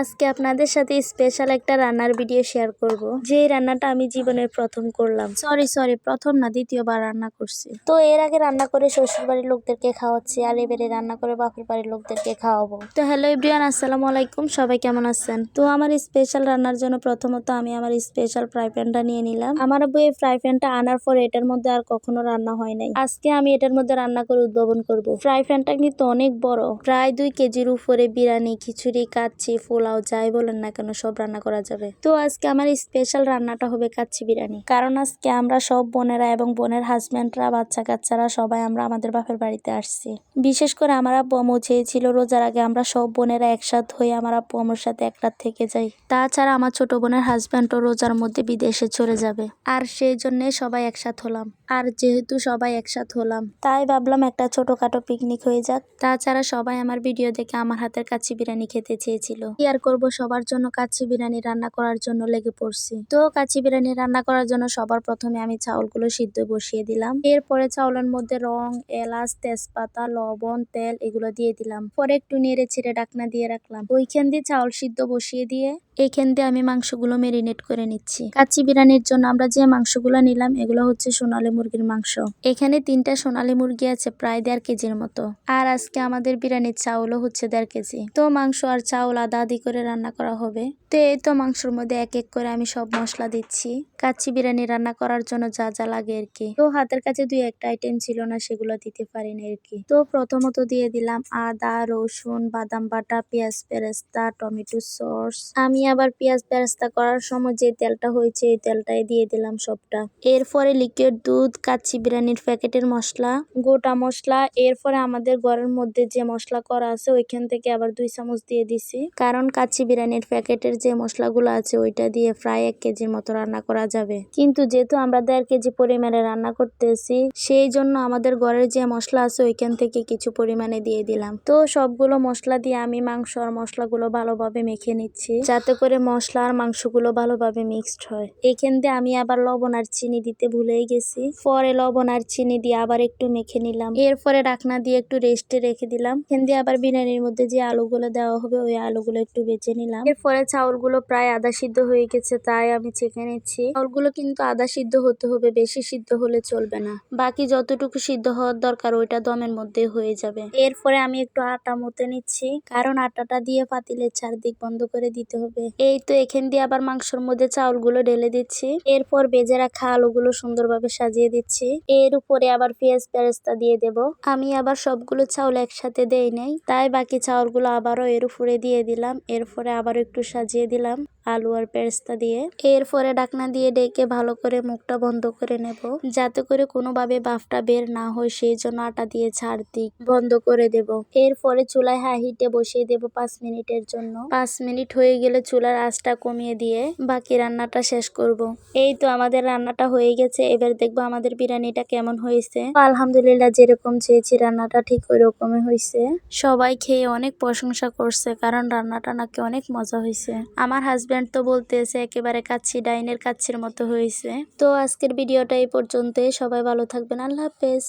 আজকে আপনাদের সাথে স্পেশাল একটা রান্নার ভিডিও শেয়ার করব। যে রান্নাটা আমি জীবনের প্রথম করলাম, সরি প্রথম না, দ্বিতীয়বার রান্না করছি। তো এর আগে রান্না করে শ্বশুর বাড়ির লোকদেরকে খাওয়াচ্ছি, আর এবারে রান্না করে বাপের বাড়ির লোকদেরকে খাওয়াবো। তো হ্যালো এভরিওয়ান, আসসালামু আলাইকুম, সবাই কেমন আছেন? তো আমার স্পেশাল রান্নার জন্য প্রথমত আমি আমার স্পেশাল ফ্রাই প্যানটা নিয়ে নিলাম। আমার আব্বু এই ফ্রাই প্যানটা আনার পর এটার মধ্যে আর কখনো রান্না হয় নাই। আজকে আমি এটার মধ্যে রান্না করে উদ্ভাবন করব। ফ্রাই প্যানটা কিন্তু অনেক বড়, প্রায় 2 কেজির উপরে। বিরিয়ানি, খিচুড়ি, কাচ্চি, পোলাও যাই বলেন না কেন সব রান্না করা যাবে। তো আজকে আমার স্পেশাল রান্নাটা হবে কাচ্চি বিরিয়ানি। কারণ আজকে আমরা সব বোনেরা এবং বোনের হাজবেন্ডরা, বাচ্চা কাচ্চারা সবাই আমরা আমাদের বাপের বাড়িতে আসছি। বিশেষ করে আমার আব্বু আম্মু চেয়েছিল রোজার আগে আমরা সব বোনেরা একসাথ হয়ে আমার আব্বু আম্মুর সাথে এক রাত থেকে যাই। তাছাড়া আমার ছোট বোনের হাজবেন্ডও রোজার মধ্যে বিদেশে চলে যাবে, আর সেই জন্য সবাই একসাথ হলাম। আর যেহেতু সবাই একসাথ হলাম, তাই ভাবলাম একটা ছোটখাটো পিকনিক হয়ে যাক। তাছাড়া সবাই আমার ভিডিও দেখে আমার হাতের কাচ্চি বিরিয়ানি খেতে চেয়েছিল। কি আর করবো, সবার জন্য কাচ্চি বিরিয়ানি রান্না করার জন্য লেগে পড়ছি। তো কাচ্চি বিরিয়ানি রান্না করার জন্য সবার প্রথমে আমি চাউলগুলো সিদ্ধ বসিয়ে দিলাম। এরপরে চাউলের মধ্যে রং, এলাচ, তেজপাতা, লবণ, তেল এগুলো দিয়ে দিলাম। পরে একটু নেড়ে ছেড়ে ঢাকনা দিয়ে রাখলাম। ওইখান দিয়ে চাউল সিদ্ধ বসিয়ে দিয়ে এইখান দিয়ে আমি মাংসগুলো মেরিনেট করে নিচ্ছি। কাচ্চি বিরিয়ানির জন্য আমরা যে মাংসগুলো নিলাম এগুলো হচ্ছে সোনালী মুরগির মাংস। এখানে 3টা সোনালী মুরগি আছে, প্রায় 1.5 কেজির মতো। আর আজকে আমাদের বিরিয়ানির চাউলও হচ্ছে 1.5 কেজি। তো মাংস আর চাউল আদা আদি করে রান্না করা হবে। তো এই তো মাংসের মধ্যে এক এক করে আমি সব মশলা দিচ্ছি কাচ্চি বিরিয়ানি রান্না করার জন্য যা যা লাগে আর কি। তো হাতের কাছে 2-1টা আইটেম ছিল না, সেগুলো দিতে পারিনি আর কি। তো প্রথমত দিয়ে দিলাম আদা, রসুন, বাদাম বাটা, পেঁয়াজ বেরেস্তা, টমেটো সস। আমি আবার পেঁয়াজ বেরেস্তা করার সময় যে তেলটা হয়েছে এই তেলটাই দিয়ে দিলাম সবটা। এরপরে লিকুইড দুধ, কাচ্চি বিরিয়ানির প্যাকেটের মশলা, গোটা মশলা। এরপরে আমাদের ঘরের মধ্যে যে মশলা করা আছে ওইখান থেকে আবার 2 চামচ দিয়ে দিছি। কারণ কাচ্চি বিরিয়ানির প্যাকেটের যে মশলাগুলো আছে ওইটা দিয়ে প্রায় 1 কেজির মতো রান্না করা যাবে। কিন্তু যেহেতু আমরা 1.5 কেজি পরিমাণে রান্না করতেছি, সেই জন্য আমাদের ঘরের যে মশলা আছে ওইখান থেকে কিছু পরিমাণে দিয়ে দিলাম। তো সবগুলো মশলা দিয়ে আমি মাংস আর মশলাগুলো ভালোভাবে মেখে নিচ্ছি, যাতে করে মশলা আর মাংসগুলো ভালোভাবে মিক্সড হয়। এখান দিয়ে আমি আবার লবণ আর চিনি দিতে ভুলেই গেছি। পরে লবণ আর চিনি দিয়ে আবার একটু মেখে নিলাম। এরপরে ঢাকনা দিয়ে একটু রেস্টে রেখে দিলাম। এখান দিয়ে আবার বিরিয়ানির মধ্যে যে আলুগুলো দেওয়া হবে ওই আলুগুলো একটু বেজে নিলাম। এরপরে চাউলগুলো প্রায় আধা সিদ্ধ হয়ে গেছে, তাই আমি চেখে নিচ্ছি। চাউলগুলো কিন্তু আধা সিদ্ধ হতে হবে, বেশি সিদ্ধ হলে চলবে না। বাকি যতটুকু সিদ্ধ হওয়ার দরকার ওইটা দমের মধ্যে হয়ে যাবে। এরপরে আমি একটু আটা মতে নিচ্ছি, কারণ আটাটা দিয়ে পাতিলের চারদিক বন্ধ করে দিতে হবে। এই তো এখান দিয়ে আবার মাংসের মধ্যে চাউলগুলো ঢেলে দিচ্ছি। এরপর বেজে রাখা আলুগুলো সুন্দরভাবে সাজিয়ে দিচ্ছি। এর উপরে আবার পেঁয়াজ বেরেস্তা দিয়ে দেব। আমি আবার সবগুলো চাউল একসাথে দেই নাই, তাই বাকি চাউলগুলো আবারও এর উপরে দিয়ে দিলাম। এরপরে আবার একটু সাজিয়ে দিলাম আলু আর পেরেস্তা দিয়ে। এরপরে ঢাকনা দিয়ে ডেকে ভালো করে মুখটা বন্ধ করে নেব, যাতে করে কোনোভাবে বাফটা বের না হয়। সেই জন্য আটা দিয়ে চারদিক বন্ধ করে দেব। এরপরে চুলায় হাই হিটে বসিয়ে দেব 5 মিনিটের জন্য। 5 মিনিট হয়ে গেলে চুলার আঁচটা কমিয়ে দিয়ে বাকি রান্নাটা শেষ করব। এই তো আমাদের রান্নাটা হয়ে গেছে। এবার দেখবো আমাদের বিরিয়ানিটা কেমন হয়েছে। আলহামদুলিল্লাহ, যেরকম চেয়েছি রান্নাটা ঠিক ওই রকমই হয়েছে। সবাই খেয়ে অনেক প্রশংসা করছে, কারণ রান্নাটা নাকি অনেক মজা হয়েছে। আমার হাজবেন্ড তো বলতেছে একেবারে কাচ্চি ডাইনের কাচ্চির মতো হয়েছে। তো আজকের ভিডিওটা এই পর্যন্তই। সবাই ভালো থাকবেন। আল্লাহ হাফেজ।